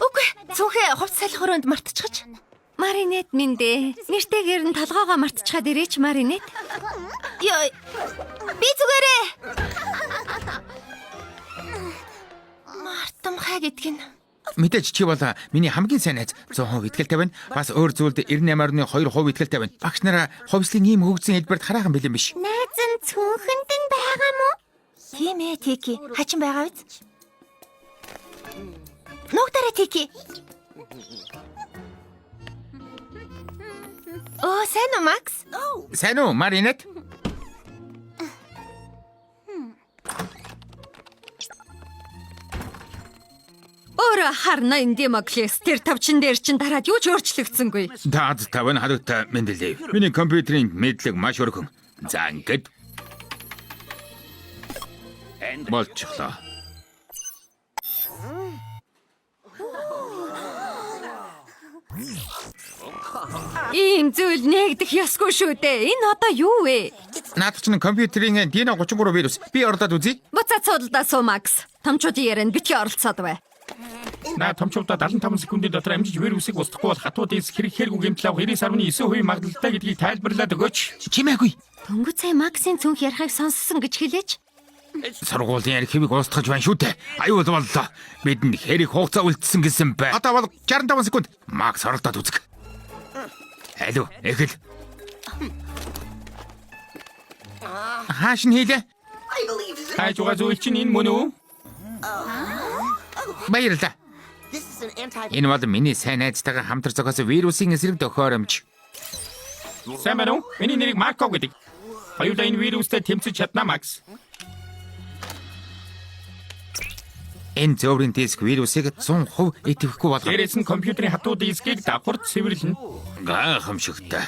Үгүй, цүнхээ хувц салхи өрөөнд мартчихаж. Маринет минь дээ. Нэртэйгээр нь толгоогоо мартчихад ирээч Маринет. Ёо. Би зүгээрээ. Мартамхай гэдг нь. Мэдээж чи бол миний хамгийн сайн найз 100% итгэлтэй байна. Бас өөр зүйлд 98.2% итгэлтэй байна. Багш нараа хувьслын ийм хөгжсөн хэлбэрт хараахан бэлэн биш. Найз нь цүнхэнд нь байгаа мó? Тийм ээ, Тики. Хачин байгаа биз? Нугтараа Тики. Оо, сайн уу, Макс? Сайн уу, Маринет? Өөрөө харна энэ демоклес тэр тавчин дээр чин дараад юу ч өөрчлөгдсөнгүй. Даад таван хадагта Менделеев. Миний компьютерийн мэдлэг маш өргөн. За ингээд. Болчихлоо. Ийм зүйл нэгдэх ёсгүй шүү дээ. Энэ одоо юу вэ? Наадах чинь компьютерийн Dino 33 вирус. Би орлоод үзье. Буцаад судалдаа суу, Макс. Томчуудын ярианд битгий оролцоод бай. На томчуудаа 75 секундын дотор амжиж вирусыг устгахгүй бол хатууд эс хэрэг хэрэггүй гэмтэл авах 99.9% магадлалтай гэдгийг тайлбарлаад өгөөч. Чимээгүй. Дөнгөж сая Максийн цүнх ярихыг сонссон гэж хэлээч. Сургуулийн ярих хэвийг устгаж байна шүү дээ. Аюул боллоо. Бидэнд хэрэг хугацаа үлдсэн гэсэн бай. Одоо бол 65 секунд. Макс оролдоод үзэх. Алуу, эхэл. Хааш нь хийлээ? Хайж байгаа зүйл чинь энэ мөн үү? Баярлалаа. Энэ бол миний сайн найзтайгаа хамтар зохиосон вирусын эсрэг тохиоромж. Сайн байна уу? Миний нэрийг Марко гэдэг. Хоёулаа энэ вирустэй тэмцэж чадна, Макс. Энэ зөөврийн диск вирусыг 100% идэвхгүй болгох. Дээрээс нь компьютерийн хатуу дискийг давхар цэвэрлэнэ. Гайхамшигтай.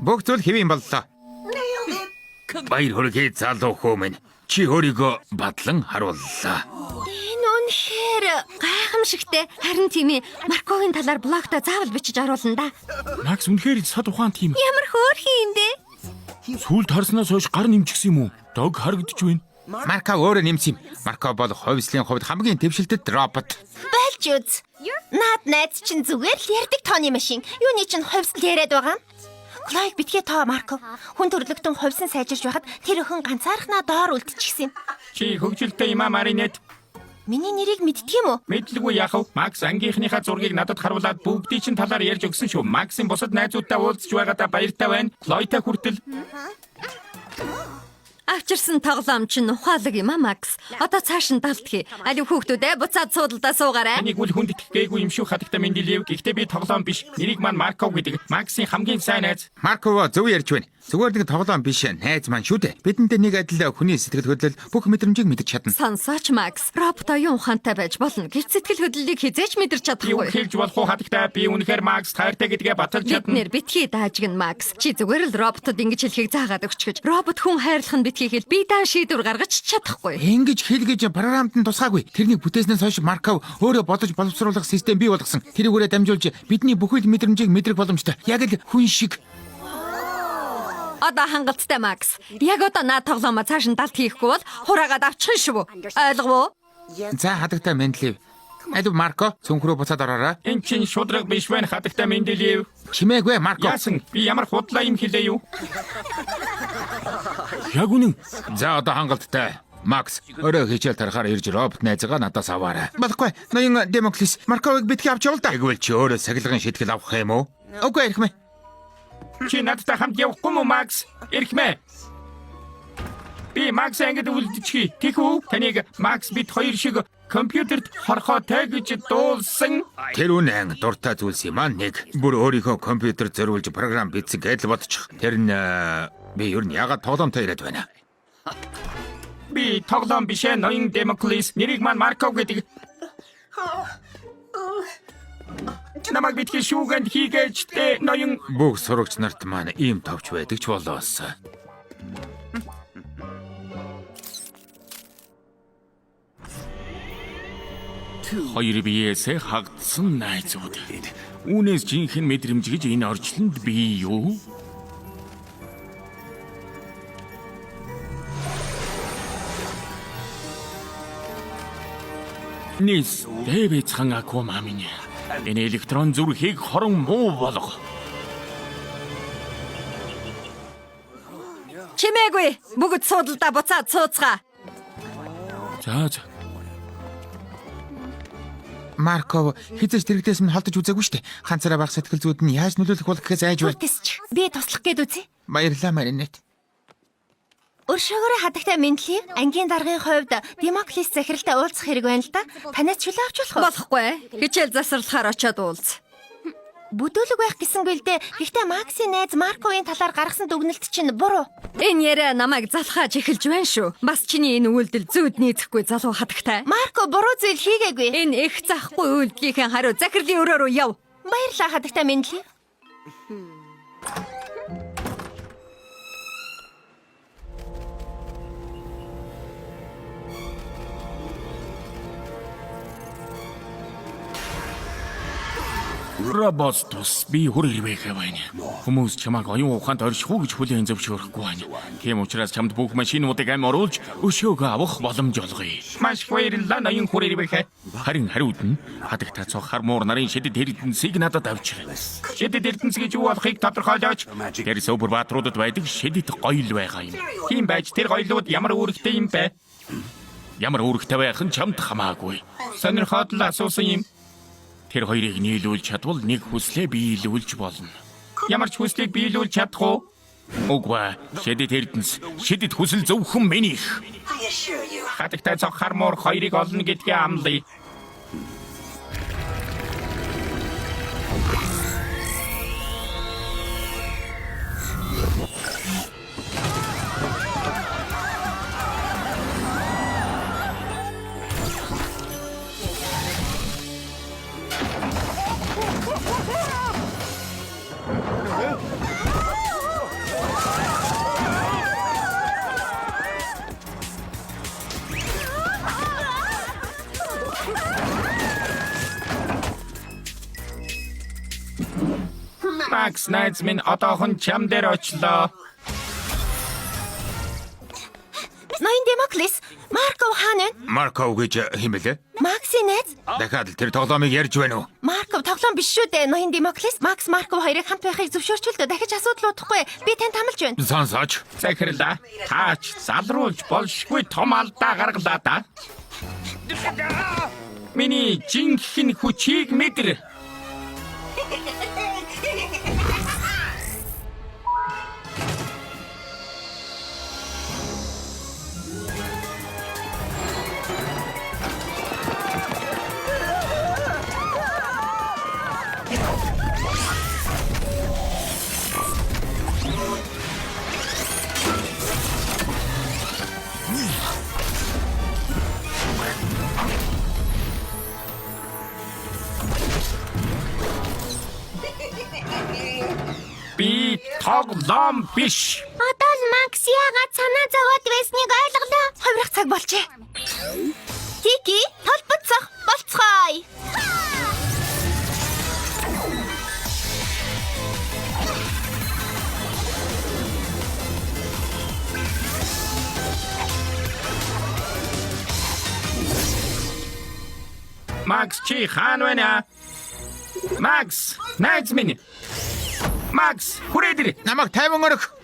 Бүгд зүйл хэвэн боллоо. Баяр хүргээ залуу хүмүүс. Чи өөрийгөө бадлан харууллаа. Энэ үнэхээр гайхамшигтай. Харин тийм ээ. Маркогийн талаар блогта заавал бичиж оруулна да. Макс үнэхээр сад ухаан тийм. Ямар хөөрхөн юм бэ? Сүүлд харснаас хойш гар нэмчихсэн юм уу? Дог харагдаж байна. Марко өөрөө нэмсэн юм. Марко бол хувьслын хувьд хамгийн дэвшилтэд робот. Болж үз. Наад найз чинь зүгээр л ярддаг тооны машин. Юуны чинь хувьсэл яриад байгаа юм? Клайк битгий тоо Марко. Хүн төрлөختөн хувьсан сайжирч байхад тэр өхөн ганцаархнаа доор үлдчихсэн юм. Чи хөгжилтэй юм а, Маринет? Миний нэрийг мэддэг юм уу? Мэдлгүй яах вэ? Макс ангийнхныхаа зургийг надад харуулад бүгдийн чинь талаар ярьж өгсөн шүү. Максийн бусад найзуудтай уулзч байгаадаа баяртай байна. Клойтой хүртэл. Авчирсан тоглоом чинь ухаалаг юм а, Макс. Одоо цааш нь далдхий. Алив хүүхдүүдээ буцаад суудалдаа суугаарай. Энийг үл хүндэтгэх гээгүй юм шүү хатагта Менделеев. Гэхдээ би тоглоом биш. Нэрийг маань Марко гэдэг. Максийн хамгийн сайн найз. Марко зөв ярьж байна. Зүгээр нэг тоглоом биш найз маань шүү дээ. Бидэнтэй нэг адил хүний сэтгэл хөдлөл бүх мэдрэмжийг мэдэж чадна. Сонсооч Макс. Робот оюун ухаантай байж болно. Гэвч сэтгэл хөдлөлийг хизээч мэдэрч Юу чадахгүй. хэлж болох уу хатагта? Би үнэхээр Макс таартай гэдгээ баталж чадна. Биднэр битгий даажгэн Макс. Чи зүгээр л роботод ингэж хэлхийг заагаад өгч гэж. Робот хүн хайрлах нь битгий хэл би даан шийдвэр гаргаж чадахгүй. Ингэж хэлгэж програмд нь тусгаагүй. Тэрнийг бүтээснээс хойш Марков өөрөө бодож боловсруулах систем бий болгосон. Тэрүүгээрээ дамжуулж бидний бүхэл мэдрэмжийг мэдрэх боломжтой. Яг л хүн шиг. Одоо хангалттай Макс. Яг одоо наа тоглоомоо цааш нь далд хийхгүй бол хураагаад авчихна шүү. Ойлгов уу? За хадагтай Менделеев. Алив Марко цүнхрөө буцаад ороорой. Энд чинь шудраг биш байна хатагта Менделеев. Чимээгүй Марко. Яасан? Би ямар худлаа юм хэлээ юу? Яг үнэн. За одоо хангалттай. Макс, өөрөө хичээл тарахаар ирж робот найзгаа надаас аваарай. Болохгүй. Ноён Демоклес, Марковыг битгий авч явал да. Тэгвэл чи өөрөө сахилгын шийтгэл авах юм уу? Үгүй ирэх мэ. Чи надтай хамт явахгүй мó Макс? Ирхмэ. Би Макс ангид үлдчихье. Тэхүү таныг Макс бит хоёр шиг компьютерт хорхоотой гэж дуулсан. Тэр үнэн дуртай зүйлс юм аа нэг. Бүр өөрийнхөө компьютер зориулж програм бичсэн гэдэл бодчих. Тэр нь би юу н ягаад тоглоомтой яриад байна. Би тоглоом бишээ ноён Демоклес. Нэрийг маань Марко гэдэг. Намайг битгий шүүгэнд хийгээч тэ ноён. Бүх сурагч нарт маань ийм товч байдаг ч болоос. Хоёр биеэсээ хагдсан найзууд. Үүнээс жинхэнэ мэдрэмж гэж энэ орчлонд бий юу? Nis дэвэцхан акума минь. Энэ электрон зүрхийг хорон муу болго. Чимээгүй. Бүгд суудалдаа буцаад сууцгаа. За. Марков хизээч дэрэгдээс минь холдож үзээгүй штэ. Ганцаараа баг сэтгэл зүйд нь яаж нөлөөлөх болох гэхээс айж байна. Тесч. Би туслах гээд үзье. Баярлалаа Маринет. Өршөөгөөрөө хадагтай мэдлэгийг ангийн даргын хувьд Демоклис захиралтай уулзах хэрэг байна л да. Танаас чөлөө авч болох уу? Болохгүй. Хичээл засварлахаар очиод уулз. Бүдүүлэг байх гэсэнгүй л дээ. Гэхдээ Максийн найз Марковын талаар гаргасан дүгнэлт чинь буруу. Энэ яриа намайг залхааж эхэлж байна шүү. Бас чиний энэ үйлдэл зүйд нийцэхгүй залуу хатагтай. Марко буруу зүйл хийгээгүй. Энэ их захгүй үйлдлийн хариу захирлын өрөө рүү яв. Баярлалаа хадагтай мэдлэг. Робостус би хүрээвэх байна. Хүмүүс чамайг оюун ухаанд орших уу гэж хүлээн зөвшөөрөхгүй байна. Тийм учраас чамд бүх машинуудыг ам оруулж өшөөгөө авах боломж олгоё. Маш баярлалаа ноён хүрээвэх. Харин хариуд нь хадагтай цог хармуур нарын шидэд эрдэнсийг надад авчир. Шидэд эрдэнс гэж юу болохыг тодорхойлооч. Тэр Супер баатруудад байдаг шидэд гоёл байгаа юм. Тийм байж тэр гоёлууд ямар үүрэгтэй юм бэ? Ямар үүрэгтэй байх нь чамд хамаагүй. Сонирхоод л асуусан юм. Тэр хоёрыг нийлүүлж чадвал нэг хүслээ биелүүлж болно. Ямар ч хүслийг биелүүлж чадах уу? Үгүй. Шидэд эрдэнэс, шидэд хүсэл зөвхөн минийх. Хатагтай цог хармуур хоёрыг олно гэдгээ амлая. Макс найз минь одоохон чам дээр очлоо. Ноён Демоклис, Марков хаана вэ? Марков гэж химэлээ. Максийн найз? Дахиад л тэр тоглоомыг ярьж байна уу? Марков тоглоом биш шүү дээ. Ноён Демоклис, Макс Марков хоёрыг хамт байхыг зөвшөөрчүүлдэ. Дахиж асуудал уудахгүй. Би танд хамлж байна. Сонсооч. Захирлаа. Таач залруулж болшгүй том алдаа гаргалаа да. Миний жинхэнэ хүчийг мэдэр. Би тоглоом биш. Одоо л Макс яагаад санаа зовоод байсныг ойлголоо. Хувирах цаг болжээ. Тики, толботцох болцгоё. Макс чи хаана байна? Макс, найз минь. Макс, хүрээдэр. Намайг тайван орох.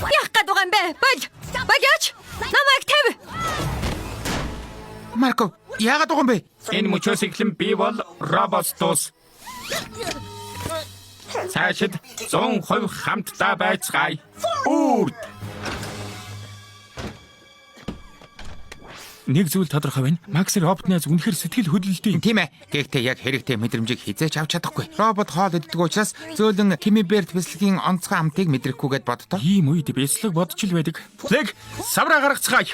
Яах гээд байгаа юм бэ? Болооч. Намайг тавь. Марков, яагаад байгаа юм бэ? Энэ мөчөөс эхлэн би бол Робостус. Цаашид 100% хамтдаа байцгаая. Үрд. Нэг зүйл тодорхой байна. Макс роботнаас үнэхээр сэтгэл хөдлөлтийн. Тийм ээ. Гэхдээ яг хэрэгтэй мэдрэмжийг хизээч авч чадахгүй. Робот хоол иддэг учраас зөөлөн Кимиберт бэслэгийн онцгой амтыг мэдрэхгүйгээд боддоо. Ийм үед бэслэг бодч л байдаг. Лэг савраа гаргацгаая.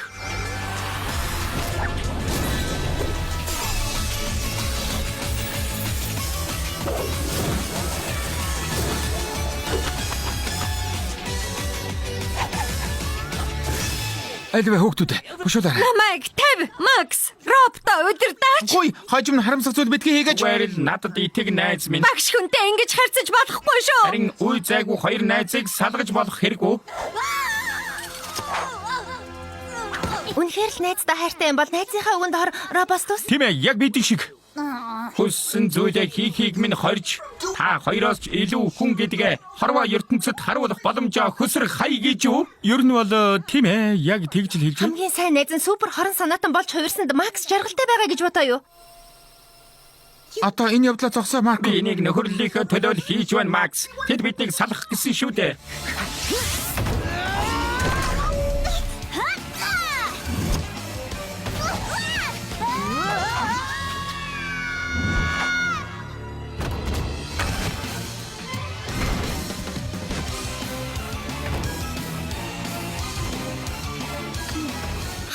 Альва хүүхдүүд бушуулаарай. Намайг тав, Макс, Робто удирдаач. Гуй, хожим нь харамсах зүйл битгий хийгээч. Гэрэл надад итэг найз минь. Багш хүнтэй ингэж харьцаж болохгүй шүү. Харин үе зайгүй хоёр найзыг салгаж болох хэрэггүй. Үнэхээр л найздаа хайртай юм бол найзынхаа өвөнд хор Робостус. Тийм ээ, яг бидний шиг. Хүссэн зүйлээ хийхийг минь хорж та хоёроос ч илүү хүн гэдгээ хорвоо ертөнцид харуулах боломжоо хөсрөх хай гэж юу? Ер нь бол тийм ээ, яг тэгж л хэлж байна. Хамгийн сайн найз нь супер хорон санаатан болж хувирсанд Макс жаргалтай байгаа гэж бодоо юу? Одоо энэ явдлаа зогсоо Марко. Би энийг нөхөрлөлийнхөө төлөө л хийж байна, Макс. Тэд биднийг салах гэсэн шүү дээ.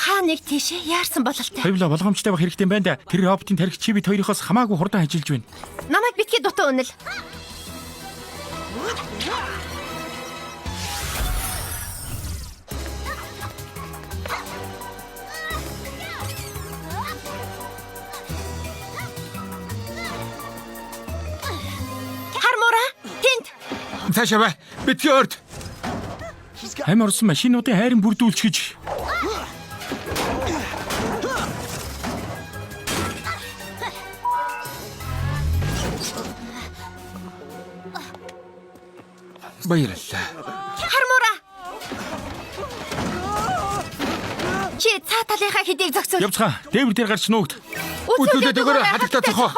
Хаа нэг тийшээ яарсан бололтой. Хоёулаа болгоомжтой байх хэрэгтэй юм байна да. Тэр роботын тархич чи бид хоёроос хамаагүй хурдан ажиллаж байна. Намайг битгий дутуу үнэл. Хармура, тэнд. Цаашаа бай. Битгий өрд. Хам орсон машинуудын хайрын бүрдүүлчихэж. Баярлалаа. Хармура. Чи цаа талынхаа хэдийг зогсуул. Явцгаа, дээвэр дээр гарч нуугд. Үтүүлээд өгөөрэй, хатагтаа цохоо.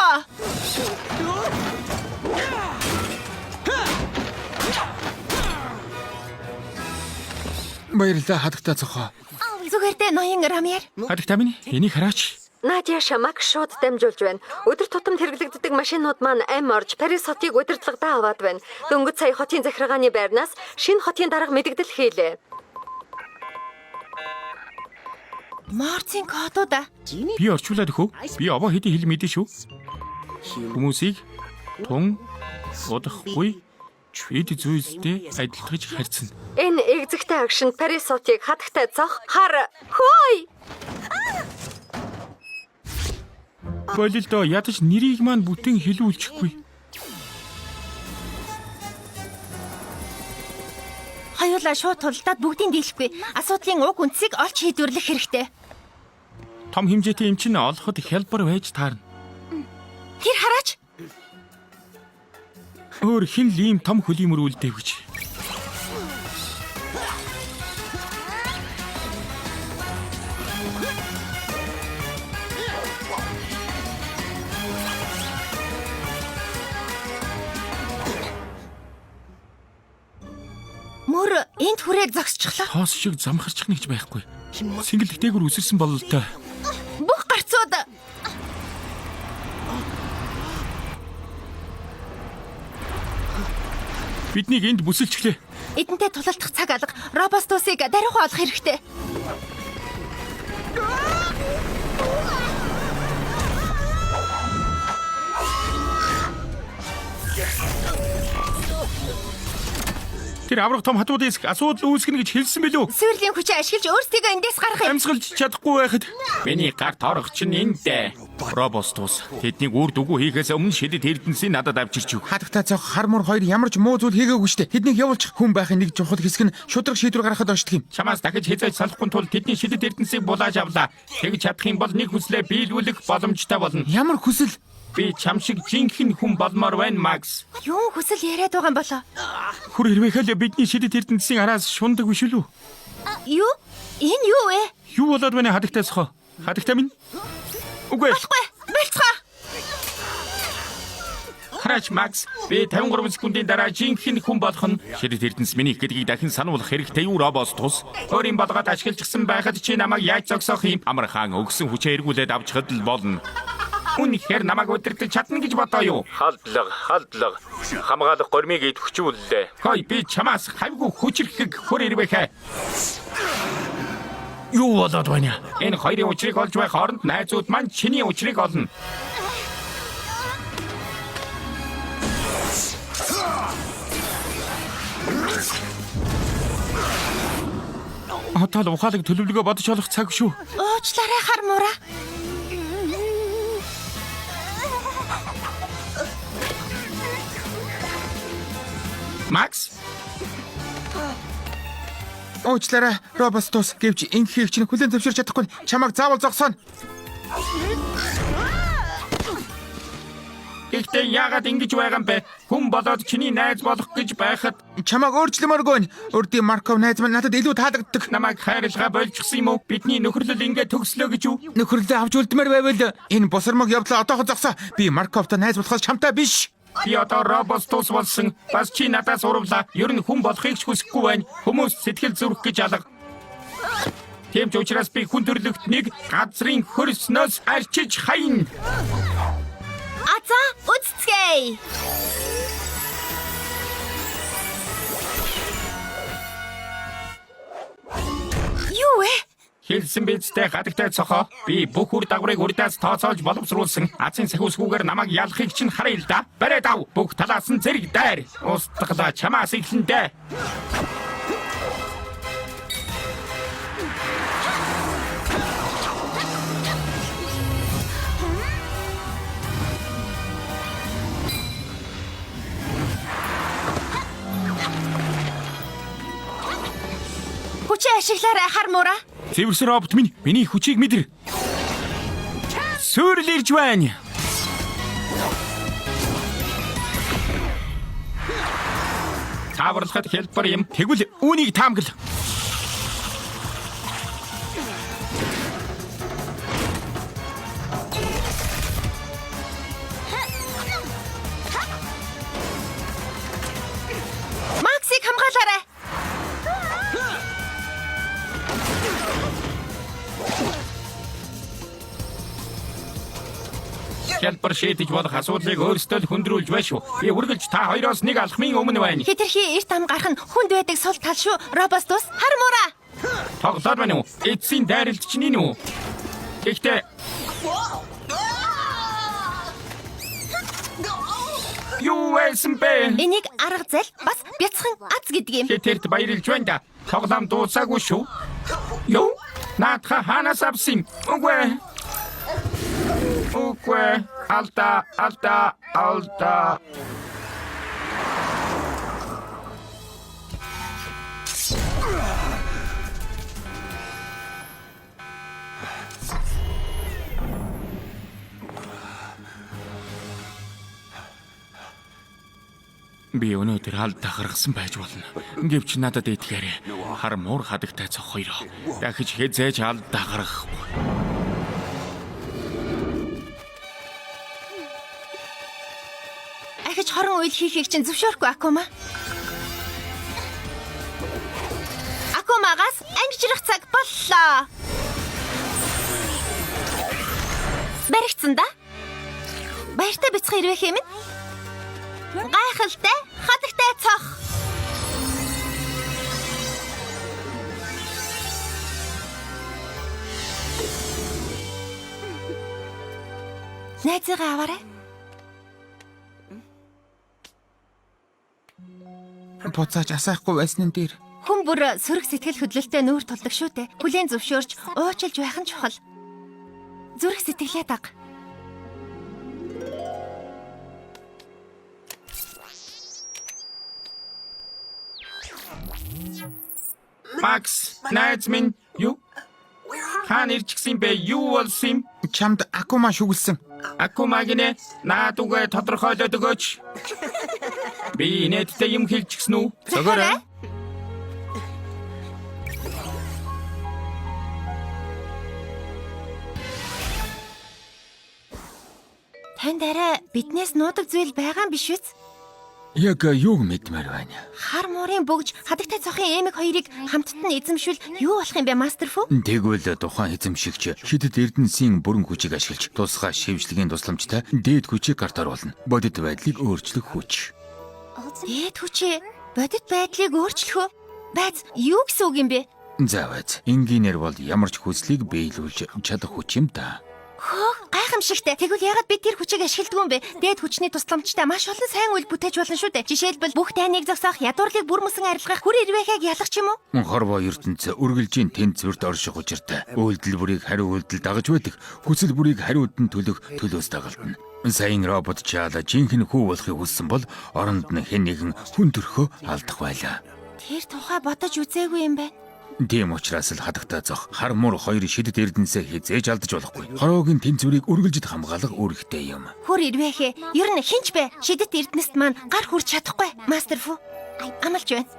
Баярлалаа, хатагтаа цохоо. Зүгээр дээ ноён Рамьер. Хадагтай минь, энийг хараач. Надя Шамак шууд дамжуулж байна. Өдөр тутамд хэрэглэгддэг машинууд маань ам орж Парис хотыг удирдлагадаа аваад байна. Дөнгөж сая хотын захиргааны байрнаас шинэ хотын дарга мэдэгдэл хийлээ. Морцын кодуудаа. Би орчуулад өгөө. Би овоо хэдий хэл мэдэн шүү. Хүмүүсийг тун удахгүй эд зүйлстэй адилтгаж харьцна. Энэ эгзэгтэй агшин Парис хотыг хатагтай зох хар хөөй. Болилдоо ядаж нэрийг маань бүтэн хэлүүлчихгүй. Хоёулаа шууд тулдаад бүгдийг дийлэхгүй. Асуудлын уг үндсийг олж шийдвэрлэх хэрэгтэй. Том хэмжээтэй эмчин олоход хялбар байж таарна. Тэр хараач. Өөр хин л ийм том хөлиймөр үлдээв гэж. Мөр энд хүрээд зогсчихлоо. Тоос шиг замхарчих нэгж байхгүй. Сингэл дээгүүр үсэрсэн бололтой. Бүх гарцууд Биднийг энд бүсэлчихлээ. эдэнтэй тулалдах цаг алга Робостусыг даруйхан олох хэрэгтэй. Тэр аврах том хатууд эсэх асуудал үүсгэнэ гэж хэлсэн билүү? Сүрлийн хүчээ ашиглаж өөрсдийгөө эндээс гаргах юм. Амьсгалж чадахгүй байхад миний гарт орох чинь энд дээ. Робостус тэднийг үр дүгүү хийхээс өмнө шидэд эрдэнсийг надад авчирч өг. Хатагтаа цох хармуур хоёр ямар ч муу зүйл хийгээгүй штэ. Тэднийг явуулчих. Хүн байхын нэг чухал хэсэг нь шудраг шийдвэр гаргахад оршдог юм. Чамаас дахиж хязгаарч салахгүй тул тэдний шидэд эрдэнсийг булааж авлаа. Тэгж чадах юм бол нэг хүслээ биелүүлэх боломжтой болно. Ямар хүсэл? Би чам шиг жинхэнэ хүн болмоор байна, Макс. Юу хүсэл яриад байгаа юм болоо? Хүр хэрвэхэл бидний шидэд эрдэнсийн араас шундаг биш үү? Юу? Энэ юу вэ? Юу болоод байна хадагтай сохоо? Хадагтай минь? Үгүй. Болохгүй. Болцгоо. Хараач Макс, би 53 секундын дараа жинхэнэ хүн болох нь шидэд эрдэнэс минийх гэдгийг дахин сануулах хэрэгтэй юу Робостус? Өөрийн болгоод ашиглажсэн байхад чи намайг яаж зогсоох юм? Амар хаан өгсөн хүчээ эргүүлээд авчихад л болно. Үнэхээр намайг удирдах чадна гэж бодоо юу? Халдлага. Хамгаалах гормыг идэвхжүүллээ. Хой би чамаас хавьгүй хүчрэхэг хөр ирвэхэ. Юу болоод байна? Энэ хоёрын учрыг олж байх хооронд найзууд маань чиний учрыг олно. Одоо л ухаалаг төлөвлөгөө бодож олох цаг шүү. Уучлаарай хар муура. Макс, Уучлаарай, Робостус гэвч инхийг чинь хүлээн зөвшөөрч чадахгүй. Чамайг заавал зогсооно. гэхдээ яагаад ингэж байгаа юм бэ? Хүн болоод чиний найз болох гэж байхад Чамайг өөрчлөмөргүй. Урдийн Марков найз маань надад илүү таалагддаг. намайг хайрлага болчихсон юм уу? Бидний нөхөрлөл ингэ төгслөө гэж үү? Нөхөрлөө авч үлдмээр байвал энэ босармог явдлаа одоохо зогсоо. Би Марковтой найз болохоос чамтай биш. Би одоо Робостус болсон. Бас чи надаас урвлаа. Ер нь хүн болохыг ч хүсэхгүй байна. Хүмүүс сэтгэл зүрх гэж алга. Тийм ч учраас би хүн төрлөخت нэг газрын хөрснөөс арчиж хаяна. Аза үцгэе. Юу вэ? Хэлсэн бидтэй гадагтай цохоо. Би бүх үр дагаврыг урдаас тооцоолж боловсруулсан. Азийн сахиусгүйгээр намайг ялахыг чинь харъя л да. Барай дав. Бүх талаас нь зэрэг дайр. Устгала чамаас эхлэндэ. Хүчээ ашиглаарай хар муура. Цэвэрсэн робот минь миний хүчийг мэдэр. Сүрэл ирж байна. Таварлахад хэлбэр юм. Тэгвэл үүнийг таамагл. Максыг хамгаалаарай. Хэлбэр шийдэж болох асуудлыг өөрсдөө л хөндрүүлж байна шүү. Би үргэлж та хоёроос нэг алхмын өмнө байна. Хэтэрхий эрт ам гарах нь хүнд байдаг сул тал шүү. Робостус хар муура. Тоглоод байна уу? Эцсийн дайралт чинь энэ үү? Гэхдээ юу байсан бэ? Энийг арга зал бас бяцхан аз гэдэг юм. Тэрт баярлж байна да. Тоглоом дуусаагүй шүү. Юу? Наатха ханаас авсан. Үгүй. Алта. Би өнөөдөр алдаа гаргасан байж болно. Гэвч надад итгээрэй. Хар муур хадагтай цох хоёроо дахиж хязээж алдаа гаргахгүй. Ахиж хорон үйл хийхийг чинь зөвшөөрөхгүй Акума. Акумагаас ангижрах цаг боллоо. Баригдсан да? Баяртай бяцхан ирвэх юм. Гайхалтай хадагтай цох. Найзгаа аваарай. Буцааж асаахгүй байсан нь дээр. Хүн бүр сөрөг сэтгэл хөдлөлтөй нүүр тулдаг шүү дээ. Хүлээн зөвшөөрч уучлж байх нь чухал. Зүрх сэтгэлээ даг. Макс, найз минь юу? Хаан ирчихсэн бэ? Юу болсон юм? Чамд Акума шүглсэн. Акума гинэ наад үгээ тодорхойлоод өгөөч. Би нэттэй юм хэлчихсэн үү? Зогоорой. Танд арай биднээс нуудаг зүйл байгаа юм биш үү? Яг юуг мэдмээр байна. Хар муурын бөгж хадагтай цохын эмэг хоёрыг хамтд нь эзэмшвэл юу болох юм бэ, Мастер Фу? Тэгвэл тухайн эзэмшигч хидэд эрдэнсийн бүрэн хүчийг ашиглаж тусгай шивжлэгийн тусламжтай дээд хүчийг гарт оруулна. Бодит байдлыг өөрчлөх хүч. Дээд хүчээ бодит байдлыг өөрчлөх үү? Байц юу гэсэн үг юм бэ? За байц. Энгийнээр бол ямар ч хүслийг биелүүлж чадах хүч юм да. Хөөх, гайхамшигтай. Тэгвэл яагаад бид тэр хүчийг ашигладаг юм бэ? Дээд хүчний тусламжтай маш олон сайн үйл бүтээж болно шүү дээ. Жишээлбэл бүх дайныг зогсоох, ядуурлыг бүр мөсөн арилгах, хүр ирвэхийг ялах ч юм уу? Хорвоо ертөнцийн үргэлжийн тэнцвэрт орших учиртай. Үйлдэл бүрийг хариу үйлдэл дагаж байдаг. Хүсэл бүрийг хариуд нь төлөх төлөөс дагалдана. Сайн робот чаала жинхэнэ хүү болохыг хүссэн бол оронд нь хэн нэгэн хүн төрхөө алдах байлаа. Тэр тухай бодож үзээгүй юм байна. Тийм учраас л хадагтай зох хар муур хоёр шидэд эрдэнэсээ хизээж алдаж болохгүй. Хороогийн тэнцвэрийг үргэлжид хамгаалах үүрэгтэй юм. Хүр ирвэхээ. Ер нь хинч бэ? Шидэт эрдэнэст маань гар хүрч чадахгүй. Мастер Фу. Амлж байна.